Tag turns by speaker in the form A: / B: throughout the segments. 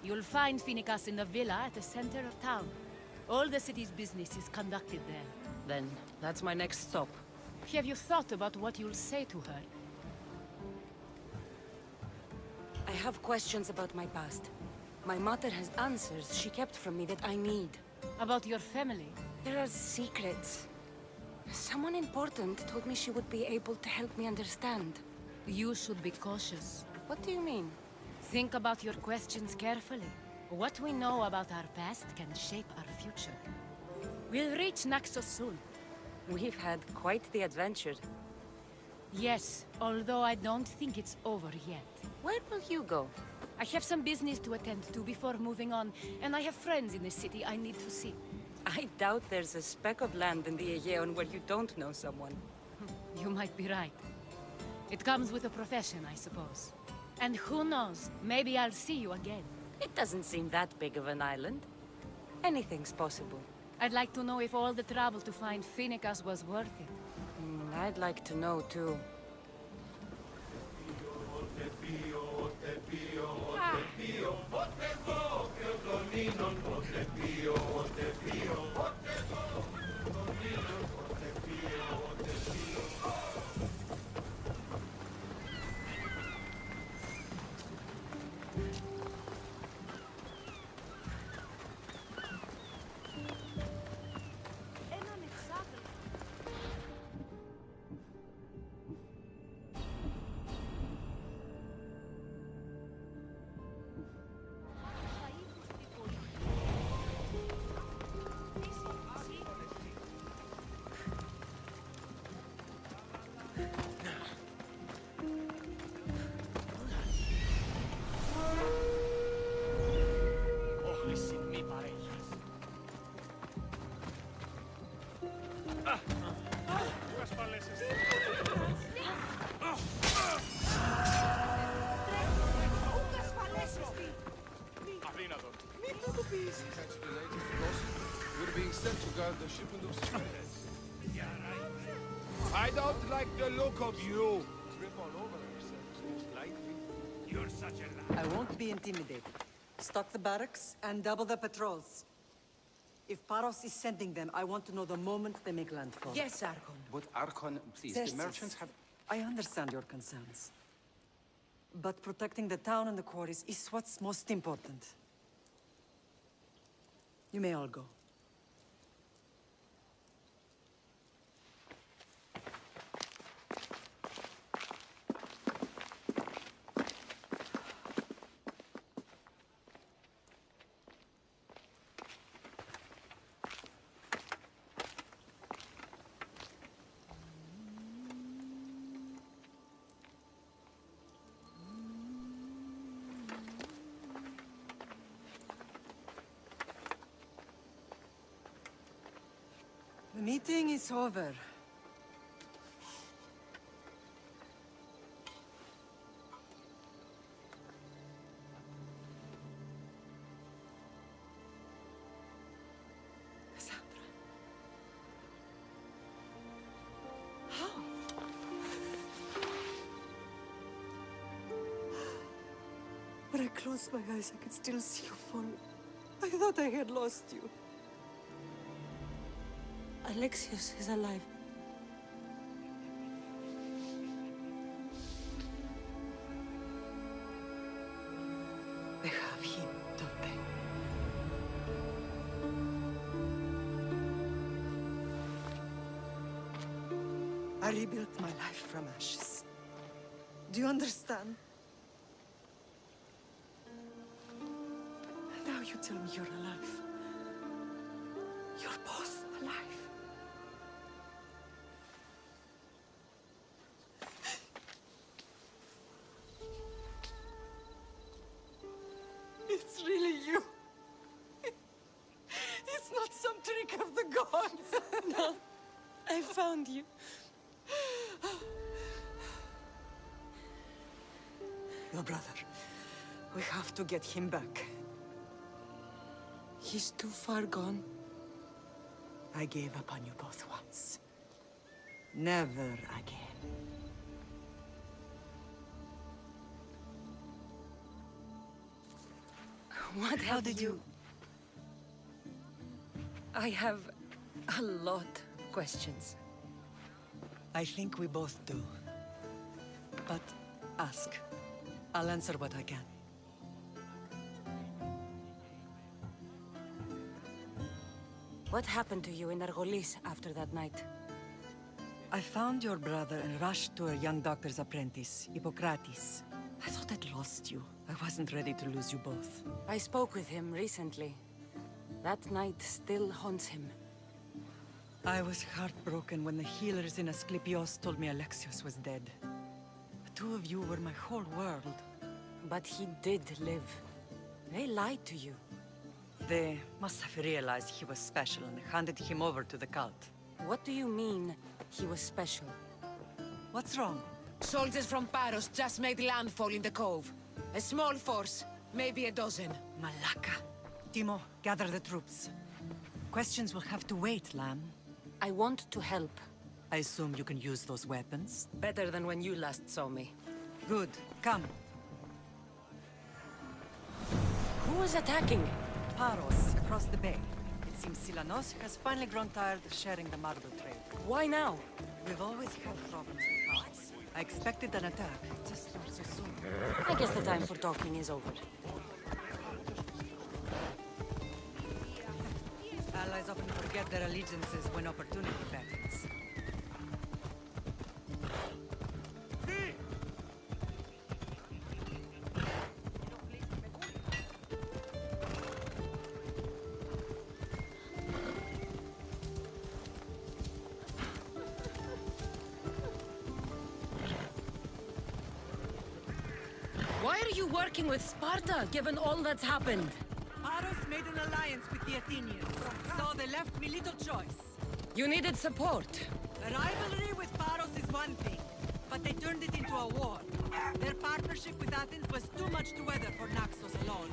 A: You'll find Finicas in the villa at the center of town. All the city's business is conducted there.
B: Then, that's my next stop.
A: Have you thought about what you'll say to her?
C: I have questions about my past. My mother has answers she kept from me that I need.
A: About your family?
C: There are secrets. Someone important told me she would be able to help me understand.
A: You should be cautious.
C: What do you mean?
A: Think about your questions carefully. What we know about our past can shape our future. We'll reach Naxos soon.
C: We've had quite the adventure.
A: Yes, although I don't think it's over yet.
C: Where will you go?
A: I have some business to attend to before moving on, and I have friends in the city I need to see.
C: I doubt there's a speck of land in the Aegean where you don't know someone.
A: You might be right. It comes with a profession, I suppose. And who knows, maybe I'll see you again.
C: It doesn't seem that big of an island. Anything's possible.
A: I'd like to know if all the trouble to find Finicas was worth it.
C: I'd like to know, too.
D: We're being sent to guard the shipment of spices. I don't like the look of you. Trip all over ourselves most likely. You're such a lie.
E: I won't be intimidated. Stock the barracks and double the patrols. If Paros is sending them, I want to know the moment they make landfall.
F: Yes, Archon.
G: But Archon, please,
E: Xerxes,
G: the merchants have...
E: I understand your concerns. But protecting the town and the quarries is what's most important. You may all go. The meeting is over. Cassandra. How? When I closed my eyes, I could still see you fall. I thought I had lost you.
C: Alexios is alive.
E: They have him, don't they? I rebuilt my life from ashes. Do you understand? And now you tell me you're alive. You're both alive. It's really you. It's not some trick of the gods.
C: No, I found you.
E: Your brother. We have to get him back.
C: He's too far gone.
E: I gave up on you both once. Never again.
C: What
E: How
C: have
E: did you...
C: I have a lot of questions.
E: I think we both do. But ask. I'll answer what I can.
C: What happened to you in Argolis after that night?
E: I found your brother and rushed to a young doctor's apprentice, Hippocrates. I thought I'd lost you. I wasn't ready to lose you both.
C: I spoke with him recently. That night still haunts him.
E: I was heartbroken when the healers in Asclepios told me Alexios was dead. The two of you were my whole world.
C: But he did live. They lied to you.
E: They must have realized he was special and handed him over to the cult.
C: What do you mean, he was special?
E: What's wrong?
B: Soldiers from Paros just made landfall in the cove. A small force, maybe a dozen.
E: Malaka. Timo, gather the troops. Questions will have to wait, Lamb.
C: I want to help.
E: I assume you can use those weapons?
B: Better than when you last saw me.
E: Good. Come.
C: Who is attacking?
E: Paros, across the bay. It seems Silanos has finally grown tired of sharing the marble trade.
C: Why now?
E: We've always had problems with Paros. I expected an attack, just not so soon.
C: I guess the time for talking is over.
E: Allies often forget their allegiances when opportunity beckons.
B: Why are you working with Sparta, given all that's happened?
E: Paros made an alliance with the Athenians, so they left me little choice.
B: You needed support.
E: A rivalry with Paros is one thing, but they turned it into a war. Their partnership with Athens was too much to weather for Naxos alone.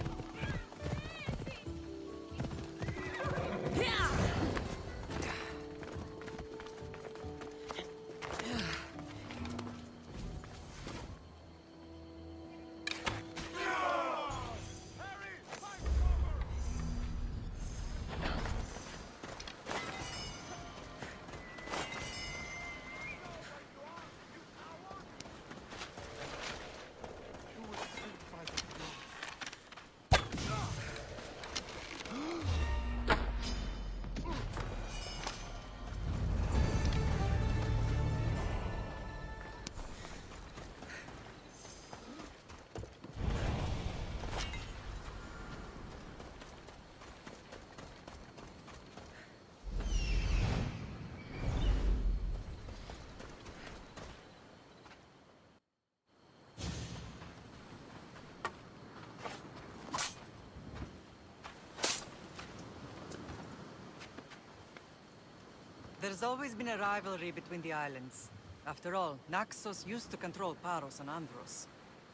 E: There's always been a rivalry between the islands. After all, Naxos used to control Paros and Andros.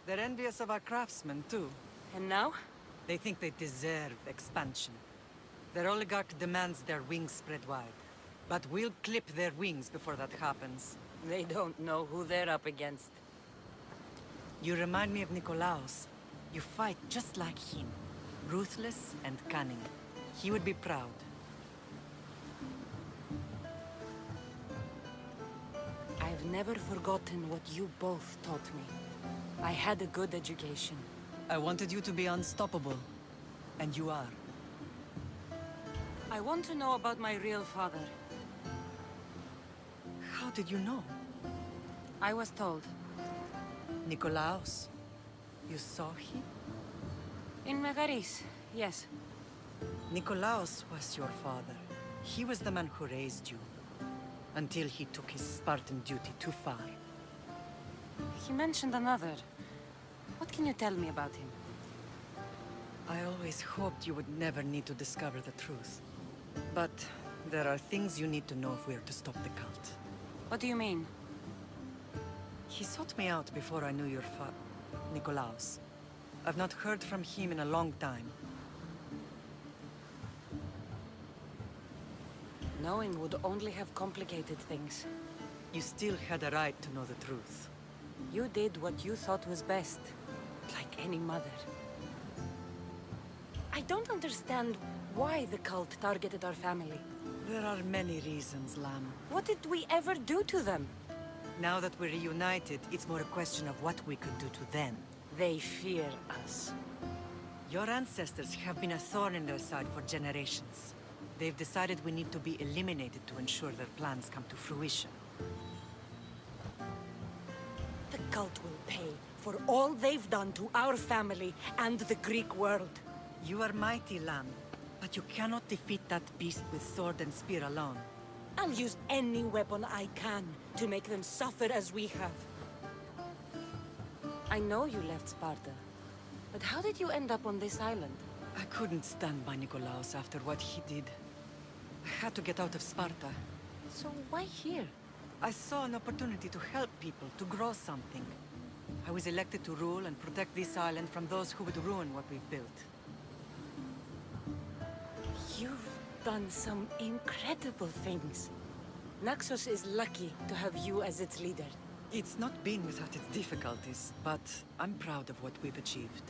E: They're envious of our craftsmen, too.
C: And now?
E: They think they deserve expansion. Their oligarch demands their wings spread wide. But we'll clip their wings before that happens.
C: They don't know who they're up against.
E: You remind me of Nikolaos. You fight just like him. Ruthless and cunning. He would be proud.
C: I've never forgotten what you both taught me. I had a good education.
E: I wanted you to be unstoppable. And you are.
C: I want to know about my real father.
E: How did you know?
C: I was told.
E: Nikolaos. You saw him?
C: In Megaris, yes.
E: Nikolaos was your father. He was the man who raised you. Until he took his Spartan duty too far.
C: He mentioned another. What can you tell me about him?
E: I always hoped you would never need to discover the truth. But there are things you need to know if we are to stop the cult.
C: What do you mean?
E: He sought me out before I knew your Nikolaos. I've not heard from him in a long time.
C: Knowing would only have complicated things.
E: You still had a right to know the truth.
C: You did what you thought was best. Like any mother. I don't understand why the cult targeted our family.
E: There are many reasons, Lamb.
C: What did we ever do to them?
E: Now that we're reunited, it's more a question of what we could do to them.
C: They fear us.
E: Your ancestors have been a thorn in their side for generations. They've decided we need to be eliminated to ensure their plans come to fruition.
C: The cult will pay for all they've done to our family and the Greek world.
E: You are mighty, Lamb, but you cannot defeat that beast with sword and spear alone.
C: I'll use any weapon I can to make them suffer as we have. I know you left Sparta, but how did you end up on this island?
E: I couldn't stand by Nikolaos after what he did. I had to get out of Sparta.
C: So why here?
E: I saw an opportunity to help people, to grow something. I was elected to rule and protect this island from those who would ruin what we've built.
C: You've done some incredible things. Naxos is lucky to have you as its leader.
E: It's not been without its difficulties, but I'm proud of what we've achieved.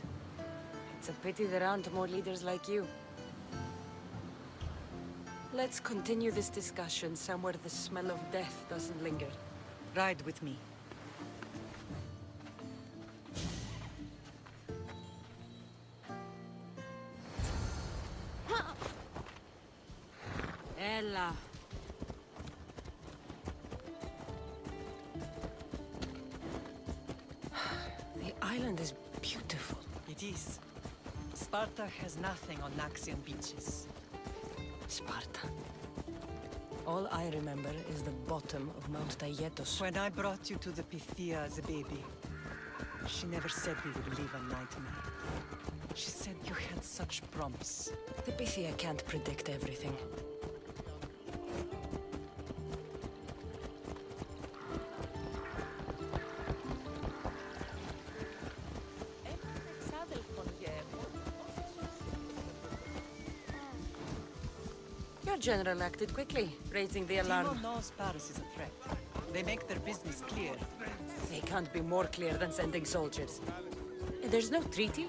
C: It's a pity there aren't more leaders like you. Let's continue this discussion somewhere the smell of death doesn't linger.
E: Ride with me.
C: Ella. The island is beautiful.
E: It is. Sparta has nothing on Naxian beaches.
C: Sparta. All I remember is the bottom of Mount Taygetos.
E: When I brought you to the Pythia as a baby, she never said we would live a nightmare. She said you had such promise.
C: The Pythia can't predict everything. Your general acted quickly, raising the alarm.
E: Timo knows Paris is a threat. They make their business clear.
C: They can't be more clear than sending soldiers. There's no treaty?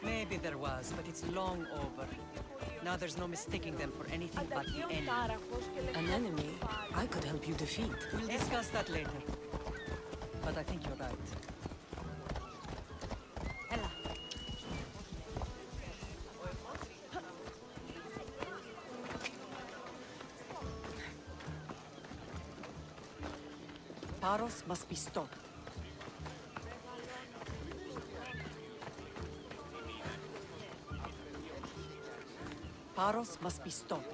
E: Maybe there was, but it's long over. Now there's no mistaking them for anything but the enemy.
C: An enemy I could help you defeat.
E: We'll discuss that later. But I think you're right.
C: Ella.
E: Paros must be stopped. Paros must be stopped.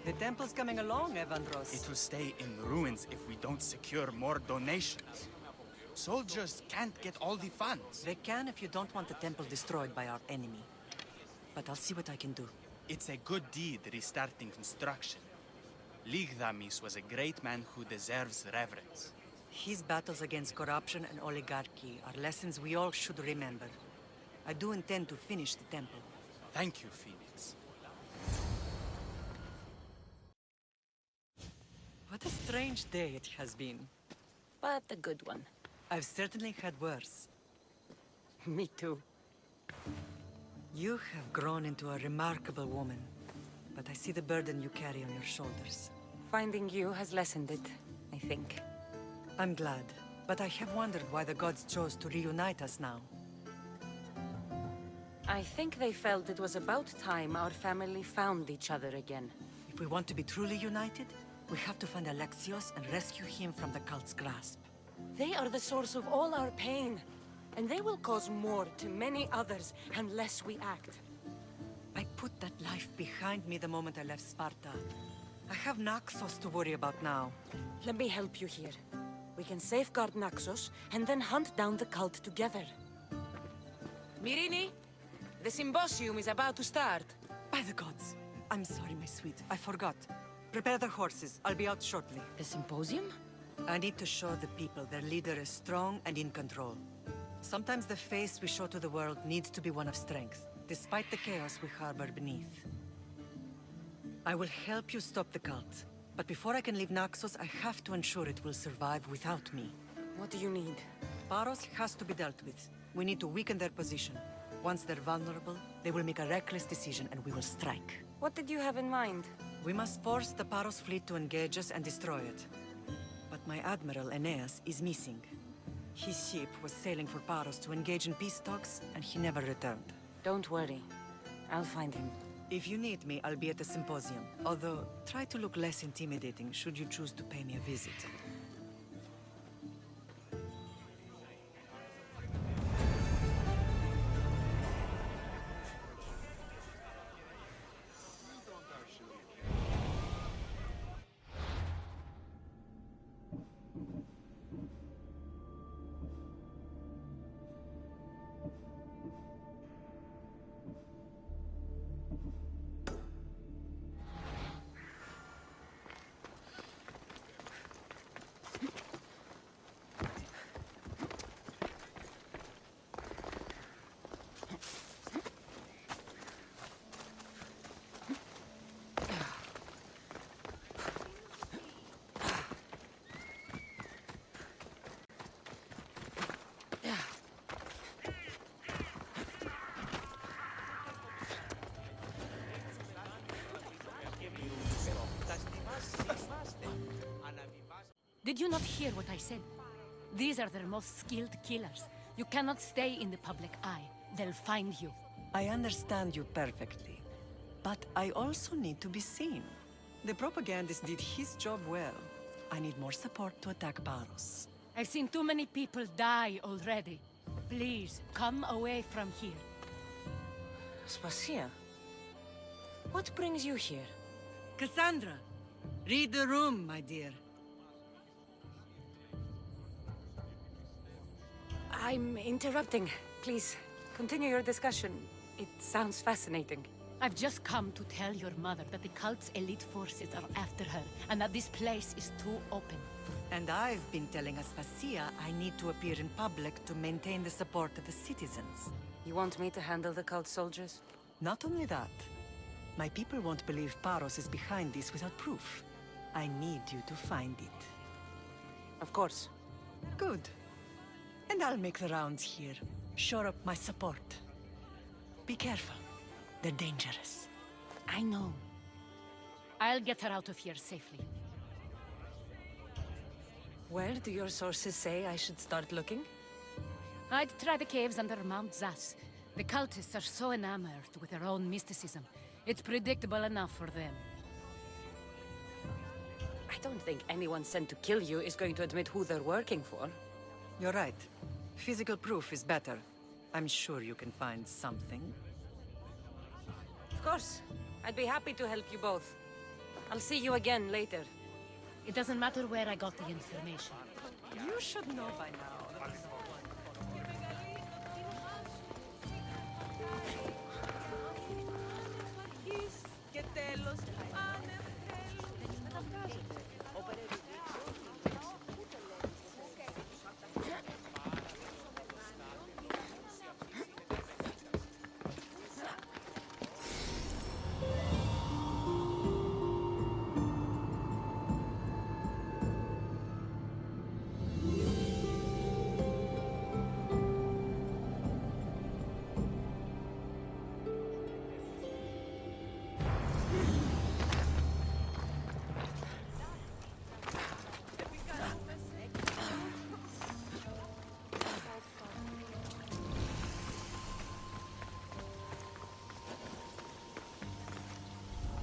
E: The temple's coming along, Evandros.
F: It will stay in ruins if we don't secure more donations. Soldiers can't get all the funds.
E: They can if you don't want the temple destroyed by our enemy. But I'll see what I can do.
F: It's a good deed restarting construction. Ligdamis was a great man who deserves reverence.
E: His battles against corruption and oligarchy are lessons we all should remember. I do intend to finish the temple.
F: Thank you, Phoenix.
E: What a strange day it has been.
C: But a good one.
E: I've certainly had worse.
C: Me too.
E: You have grown into a remarkable woman, but I see the burden you carry on your shoulders.
C: Finding you has lessened it, I think.
E: I'm glad, but I have wondered why the gods chose to reunite us now.
C: I think they felt it was about time our family found each other again.
E: If we want to be truly united, we have to find Alexios and rescue him from the cult's grasp.
C: They are the source of all our pain, and they will cause more to many others unless we act.
E: I put that life behind me the moment I left Sparta. I have Naxos to worry about now.
C: Let me help you here. We can safeguard Naxos, and then hunt down the cult together. Mirini, the symposium is about to start.
E: By the gods! I'm sorry, my sweet. I forgot. Prepare the horses. I'll be out shortly.
C: The symposium?
E: I need to show the people their leader is strong and in control. Sometimes the face we show to the world needs to be one of strength, despite the chaos we harbor beneath. I will help you stop the cult, But before I can leave Naxos, I have to ensure it will survive without me.
C: What do you need?
E: Paros has to be dealt with. We need to weaken their position. Once they're vulnerable, they will make a reckless decision and we will strike.
C: What did you have in mind?
E: We must force the Paros fleet to engage us and destroy it. But my admiral, Aeneas, is missing. His ship was sailing for Paros to engage in peace talks, and he never returned.
C: Don't worry. I'll find him.
E: If you need me, I'll be at the symposium. Although, try to look less intimidating should you choose to pay me a visit.
A: Did you not hear what I said? These are their most skilled killers. You cannot stay in the public eye. They'll find you.
E: I understand you perfectly. But I also need to be seen. The propagandist did his job well. I need more support to attack Paros.
A: I've seen too many people die already. Please, come away from here.
C: Spacia? What brings you here?
E: Cassandra! Read the room, my dear.
C: I'm interrupting. Please, continue your discussion. It sounds fascinating.
A: I've just come to tell your mother that the cult's elite forces are after her, and that this place is too open.
E: And I've been telling Aspasia I need to appear in public to maintain the support of the citizens.
C: You want me to handle the cult soldiers?
E: Not only that, my people won't believe Paros is behind this without proof. I need you to find it.
C: Of course.
E: Good. And I'll make the rounds here. Shore up my support. Be careful. They're dangerous.
A: I know. I'll get her out of here safely.
C: Where do your sources say I should start looking?
A: I'd try the caves under Mount Zas. The cultists are so enamored with their own mysticism. It's predictable enough for them.
C: I don't think anyone sent to kill you is going to admit who they're working for.
E: You're right. Physical proof is better. I'm sure you can find something.
C: Of course. I'd be happy to help you both. I'll see you again later.
A: It doesn't matter where I got the information.
E: You should know by now.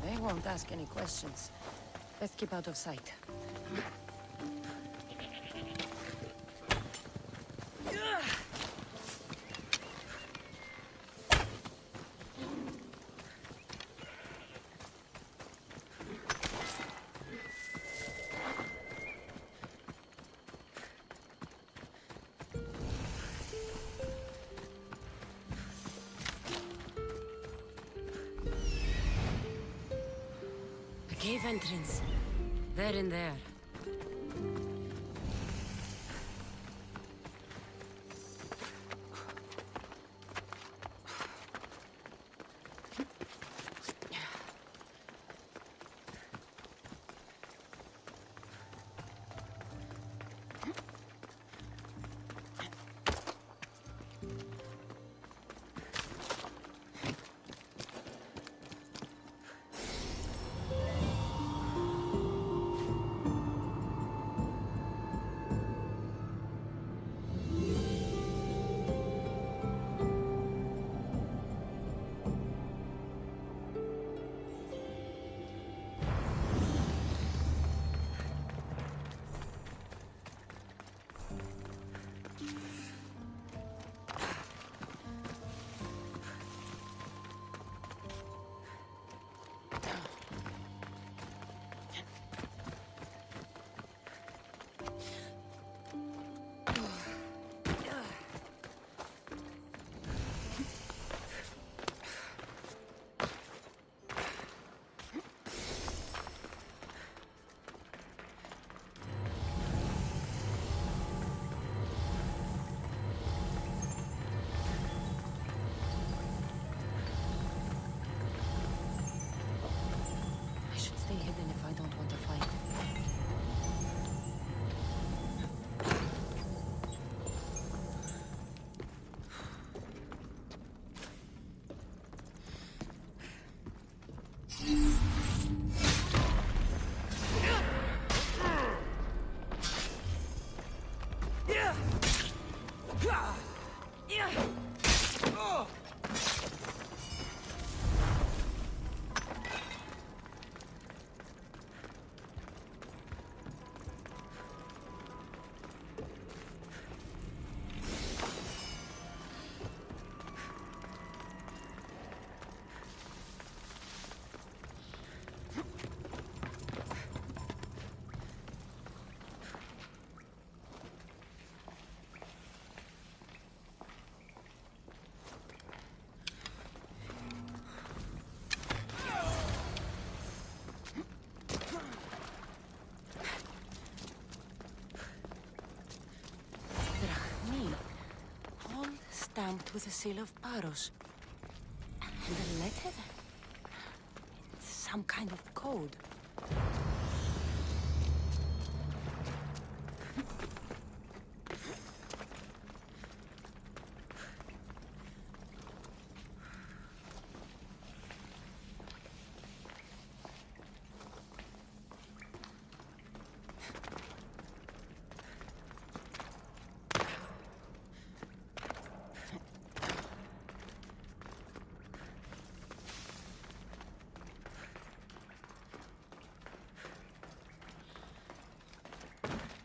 C: They won't ask any questions. Let's keep out of sight. Cave entrance. They're in there. Drachmi. All stamped with the seal of Paros. And a letter? It's some kind of code.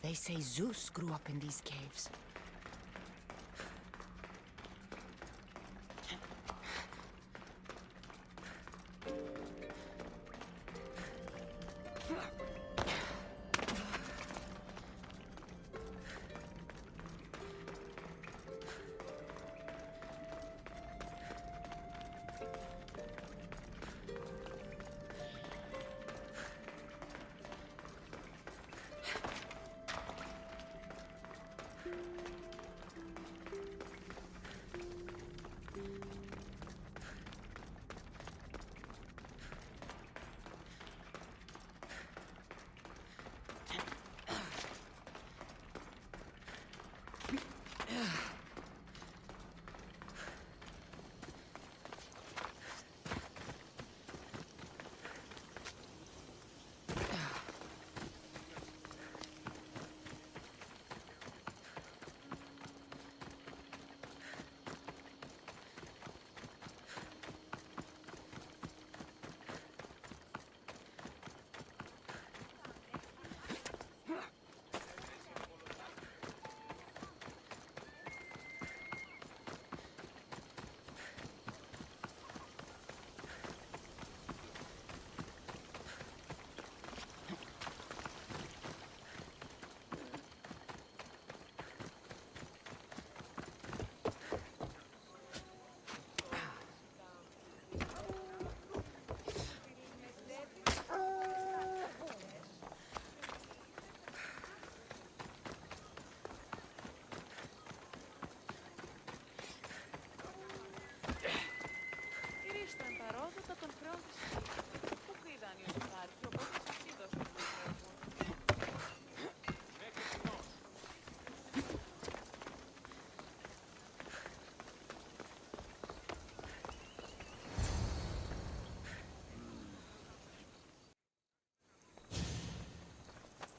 C: They say Zeus grew up in these caves.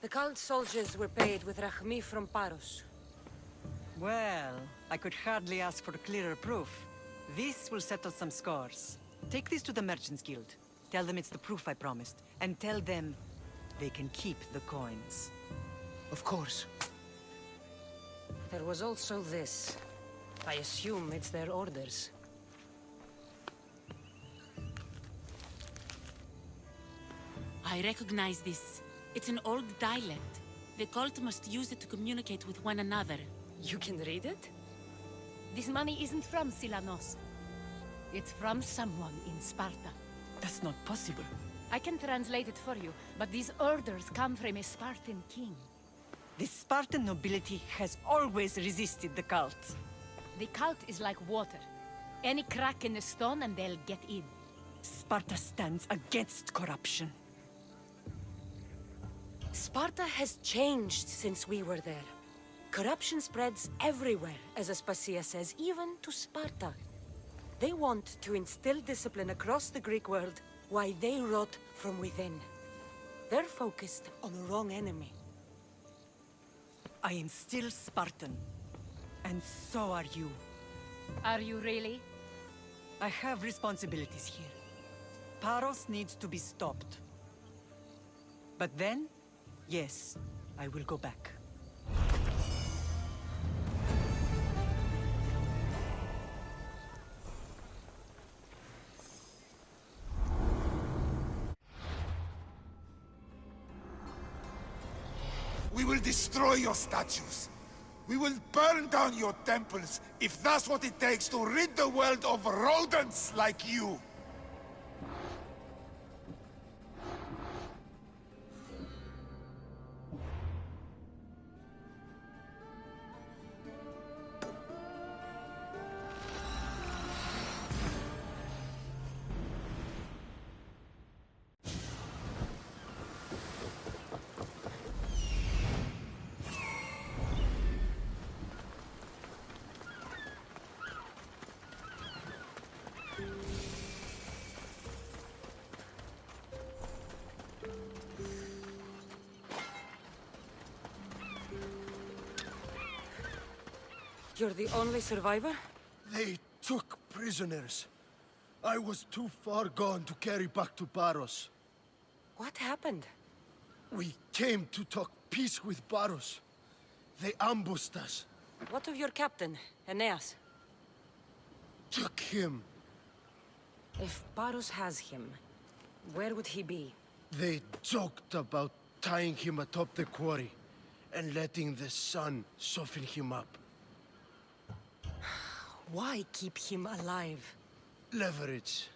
C: The cult soldiers were paid with Rachmi from Paros.
E: Well, I could hardly ask for clearer proof. This will settle some scores. Take this to the Merchants Guild. Tell them it's the proof I promised. And tell them they can keep the coins.
B: Of course.
C: There was also this. I assume it's their orders.
G: I recognize this. It's an old dialect. The cult must use it to communicate with one another.
C: You can read it?
A: This money isn't from Silanos. It's from someone in Sparta.
E: That's not possible.
A: I can translate it for you, but these orders come from a Spartan king.
E: The Spartan nobility has always resisted the cult.
A: The cult is like water. Any crack in the stone and they'll get in.
E: Sparta stands against corruption.
C: Sparta has changed since we were there. Corruption spreads everywhere, as Aspasia says, even to Sparta. They want to instill discipline across the Greek world, while they rot from within. They're focused on the wrong enemy.
E: I am still Spartan. And so are you.
A: Are you really?
E: I have responsibilities here. Paros needs to be stopped. But then, yes, I will go back.
D: We will destroy your statues. We will burn down your temples if that's what it takes to rid the world of rodents like you.
C: You're the only survivor?
H: They took prisoners. I was too far gone to carry back to Paros.
C: What happened?
H: We came to talk peace with Paros. They ambushed us.
C: What of your captain, Aeneas?
H: Took him.
C: If Paros has him, where would he be?
H: They joked about tying him atop the quarry and letting the sun soften him up.
C: Why keep him alive?
H: Leverage.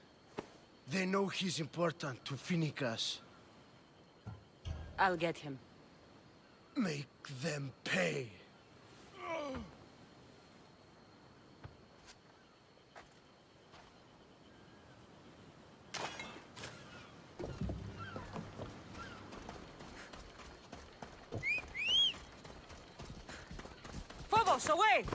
H: They know he's important to Finicas.
C: I'll get him.
H: Make them pay.
C: Phobos, away!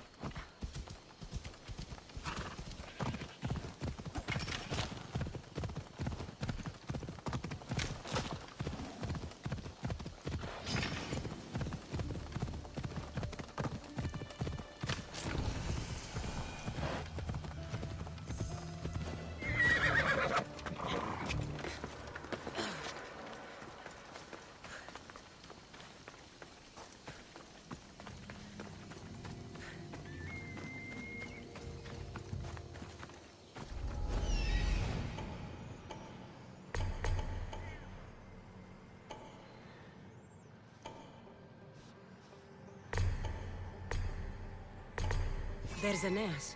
C: There's Aeneas.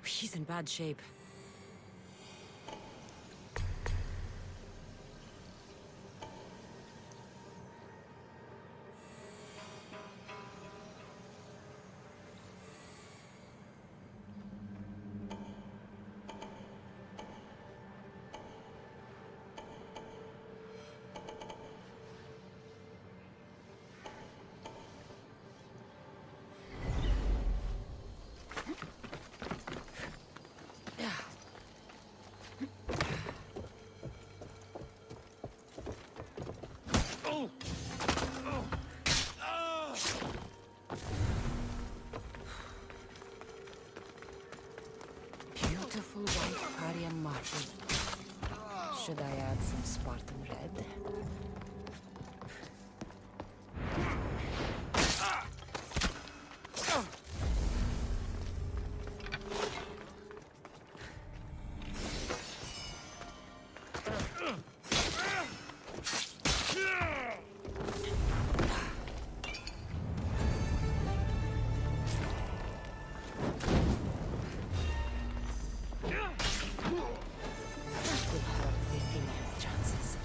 C: He's in bad shape. Beautiful white Parian marble. Should I add some Spartan red? Will hurt the Athenians' chances.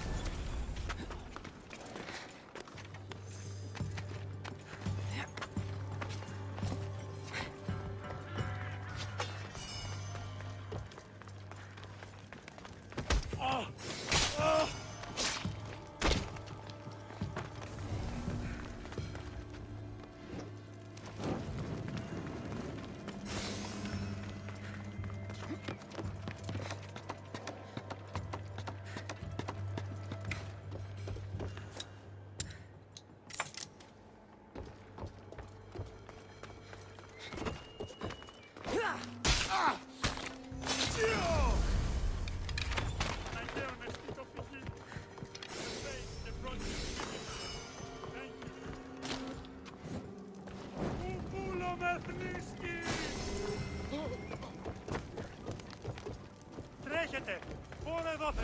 I: Τρέχετε! Πόρο εδώ θε!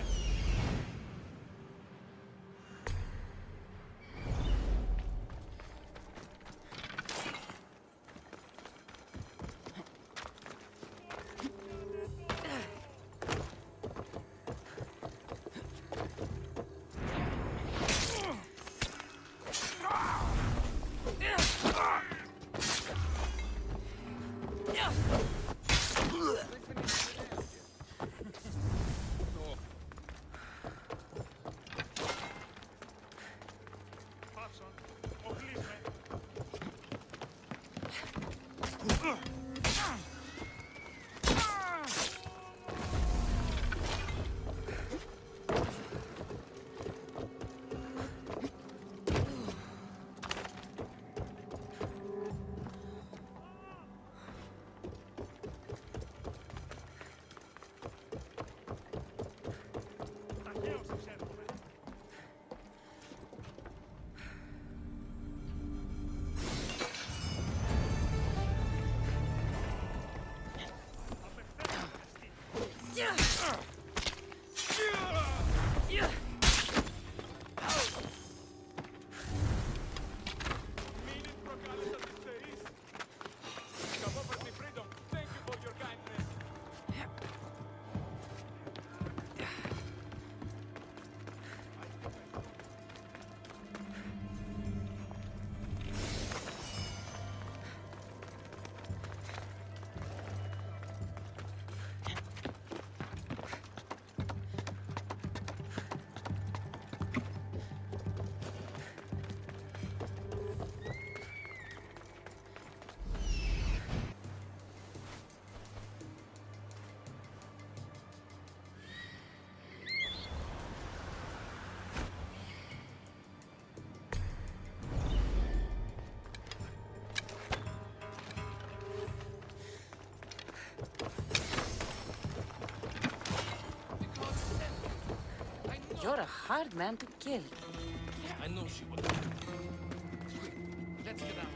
A: You're a hard man to kill.
J: I know she will. Quick, let's get out.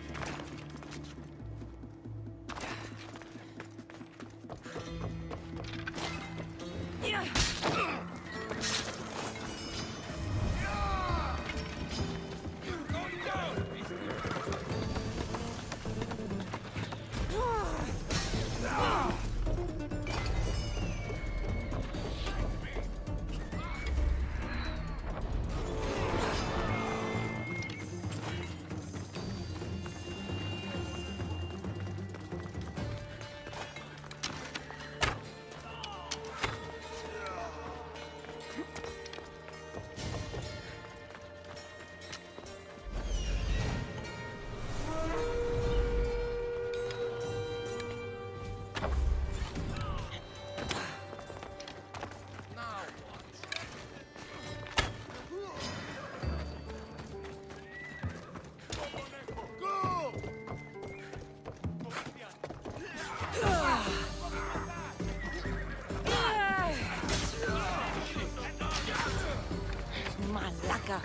C: Malaka.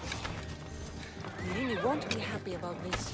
C: You really won't be happy about this.